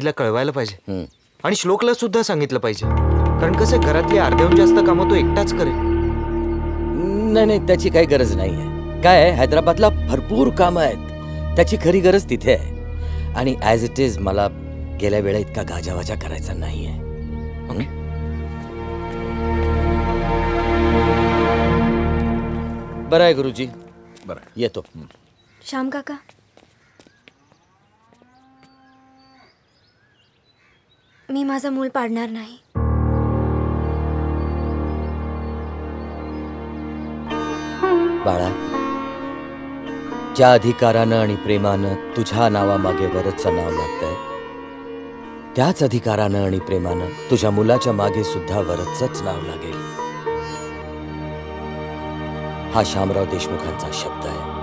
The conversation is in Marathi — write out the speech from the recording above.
तिला कळवायला पाहिजे आणि श्लोकला सुद्धा सांगितलं पाहिजे, कारण कसं घरातली अर्ध्याहून जास्त कामं तो एकटाच करेल. नाही नाही, त्याची काही गरज नाहीये. काय आहे, हैदराबादला भरपूर कामं आहेत, त्याची खरी गरज तिथे आहे. आणि ॲज इट इज मला गेल्या वेळा इतका गाजावाजा करायचा नाहीये. बरं आहे गुरुजी, बरं येतो. श्याम काका, मी माझं मूल पाडणार नाही. बाळा, ज्या अधिकारानं आणि प्रेमानं तुझ्या नावामागे वरदचं नाव लागतंय, त्याच अधिकारानं आणि प्रेमानं तुझ्या मुलाच्या मागे सुद्धा वरदचंच नाव लागेल. हा शामराव देशमुखांचा शब्द आहे.